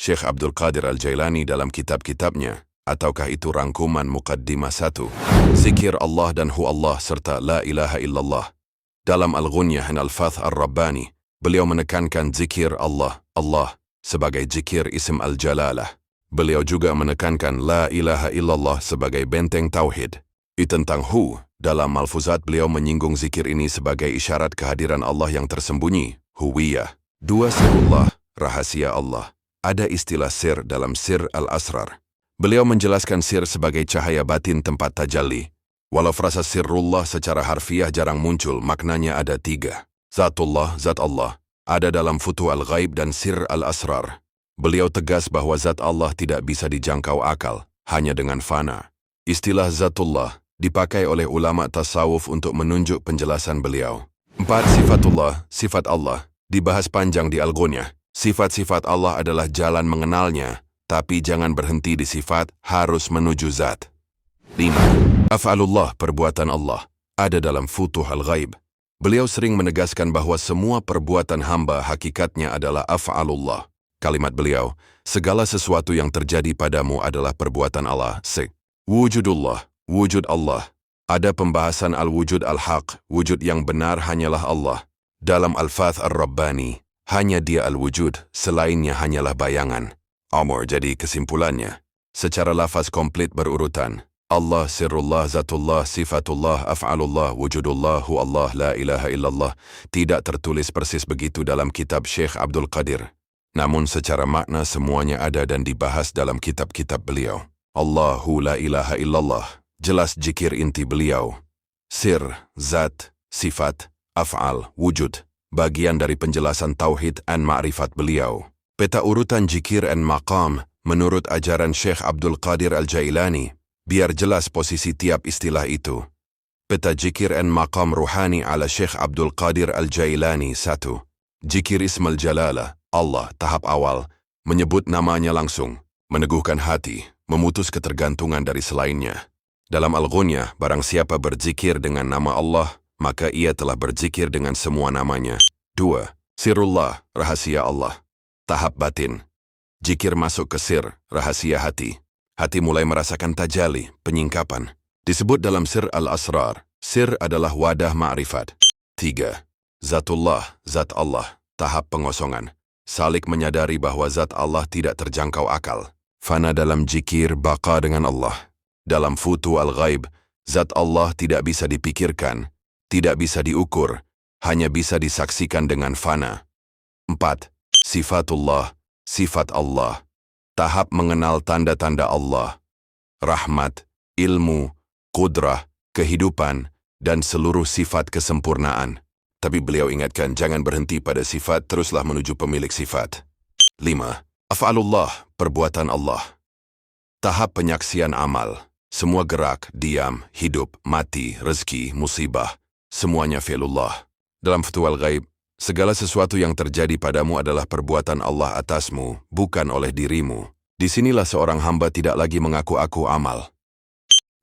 Syekh Abdul Qadir Al-Jailani dalam kitab-kitabnya, ataukah itu rangkuman Muqaddimah 1, Zikir Allah dan Hu Allah serta La ilaha illallah. Dalam Al-Ghunyah Al-Fath Ar-Rabbani, beliau menekankan zikir Allah, Allah, sebagai zikir isim Al-Jalalah. Beliau juga menekankan La ilaha illallah sebagai benteng Tauhid. Tentang Hu, dalam Malfuzat beliau menyinggung zikir ini sebagai isyarat kehadiran Allah yang tersembunyi, Huwiyah. 2. Sirullah, rahasia Allah. Ada istilah sir dalam Sir Al-Asrar. Beliau menjelaskan sir sebagai cahaya batin tempat tajalli. Walau frasa sirrullah secara harfiah jarang muncul, maknanya ada 3. Zatullah, zat Allah, ada dalam Futuh Al-Ghaib dan Sir Al-Asrar. Beliau tegas bahwa zat Allah tidak bisa dijangkau akal, hanya dengan fana. Istilah zatullah dipakai oleh ulama tasawuf untuk menunjuk penjelasan beliau. 4. Sifatullah, sifat Allah, dibahas panjang di Al-Ghunyah. Sifat-sifat Allah adalah jalan mengenalnya, tapi jangan berhenti di sifat, harus menuju zat. 5. Af'alullah, perbuatan Allah, ada dalam Futuh Al-Ghaib. Beliau sering menegaskan bahwa semua perbuatan hamba hakikatnya adalah af'alullah. Kalimat beliau, segala sesuatu yang terjadi padamu adalah perbuatan Allah. Wujudullah, wujud Allah. Ada pembahasan al-wujud al-haq, wujud yang benar hanyalah Allah. Dalam Al-Fath Ar-Rabbani, hanya dia al-wujud, selainnya hanyalah bayangan. Jadi kesimpulannya, secara lafaz komplit berurutan, Allah, sirrullah, zatullah, sifatullah, af'alullah, wujudullah, hu Allah, la ilaha illallah, tidak tertulis persis begitu dalam kitab Syekh Abdul Qadir. Namun secara makna semuanya ada dan dibahas dalam kitab-kitab beliau. Allahu la ilaha illallah, jelas zikir inti beliau. Sir, zat, sifat, af'al, wujud, bagian dari penjelasan tauhid dan ma'rifat beliau. Peta urutan zikir dan maqam menurut ajaran Syekh Abdul Qadir Al-Jailani, biar jelas posisi tiap istilah itu. Peta zikir dan maqam ruhani ala Syekh Abdul Qadir Al-Jailani 1. Zikir Ismul Jalalah, Allah, tahap awal, menyebut namanya langsung, meneguhkan hati, memutus ketergantungan dari selainnya. Dalam Al-Ghunyah, barang siapa berzikir dengan nama Allah, maka ia telah berzikir dengan semua namanya. 2. Sirullah, rahasia Allah. Tahap batin. Zikir masuk ke sir, rahasia hati. Hati mulai merasakan tajali, penyingkapan. Disebut dalam Sir Al-Asrar, sir adalah wadah ma'rifat. 3. Zatullah, zat Allah. Tahap pengosongan. Salik menyadari bahwa zat Allah tidak terjangkau akal. Fana dalam zikir, baqa dengan Allah. Dalam Futuh Al-Ghaib, zat Allah tidak bisa dipikirkan, tidak bisa diukur, hanya bisa disaksikan dengan fana. 4. Sifatullah, sifat Allah. Tahap mengenal tanda-tanda Allah. Rahmat, ilmu, kudrah, kehidupan, dan seluruh sifat kesempurnaan. Tapi beliau ingatkan jangan berhenti pada sifat, teruslah menuju pemilik sifat. 5. Af'alullah, perbuatan Allah. Tahap penyaksian amal. Semua gerak, diam, hidup, mati, rezeki, musibah, semuanya fi'lullah. Dalam Futuh Al-Ghaib, segala sesuatu yang terjadi padamu adalah perbuatan Allah atasmu, bukan oleh dirimu. Disinilah seorang hamba tidak lagi mengaku-aku amal.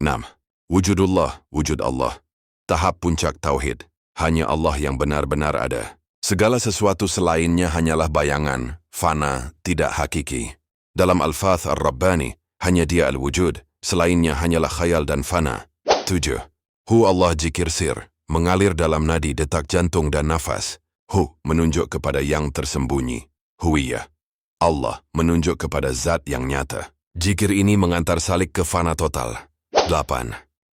6. Wujudullah, wujud Allah. Tahap puncak tauhid. Hanya Allah yang benar-benar ada. Segala sesuatu selainnya hanyalah bayangan, fana, tidak hakiki. Dalam Al-Fath Ar-Rabbani, hanya dia al-wujud, selainnya hanyalah khayal dan fana. 7. Hu Allah, zikir sir, mengalir dalam nadi, detak jantung dan nafas. Hu menunjuk kepada yang tersembunyi. Huwiyah. Allah menunjuk kepada zat yang nyata. Zikir ini mengantar salik ke fana total. 8.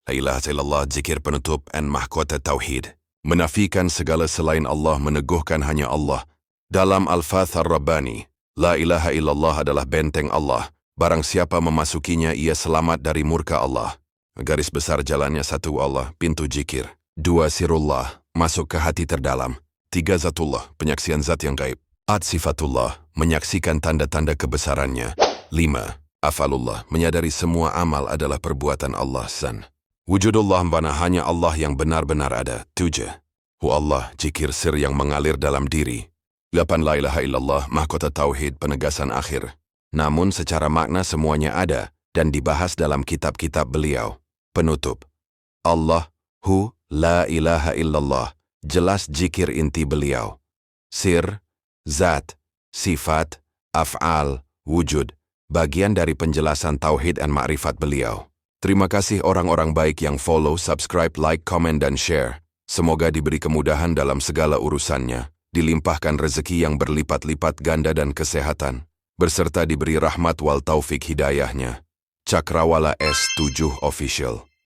La ilaha illallah, zikir penutup dan mahkota tauhid. Menafikan segala selain Allah, meneguhkan hanya Allah. Dalam Al-Fath Ar-Rabbani, la ilaha illallah adalah benteng Allah. Barang siapa memasukinya, ia selamat dari murka Allah. Garis besar jalannya 1 Allah, pintu zikir. 2 Sirullah, masuk ke hati terdalam. 3 Zatullah, penyaksian zat yang gaib. 4 Sifatullah, menyaksikan tanda-tanda kebesarannya. 5 Af'alullah, menyadari semua amal adalah perbuatan Allah. Wujudullah, mana hanya Allah yang benar-benar ada. 7 Hu Allah, zikir sir yang mengalir dalam diri. 8 La ilaha illallah, mahkota tauhid, penegasan akhir. Namun secara makna semuanya ada dan dibahas dalam kitab-kitab beliau. Penutup. Allah, Hu, la ilaha illallah, jelas zikir inti beliau. Sir, zat, sifat, af'al, wujud, bagian dari penjelasan tauhid dan makrifat beliau. Terima kasih orang-orang baik yang follow, subscribe, like, komen, dan share. Semoga diberi kemudahan dalam segala urusannya, dilimpahkan rezeki yang berlipat-lipat ganda dan kesehatan, berserta diberi rahmat wal taufik hidayahnya. Cakrawala S7 Official.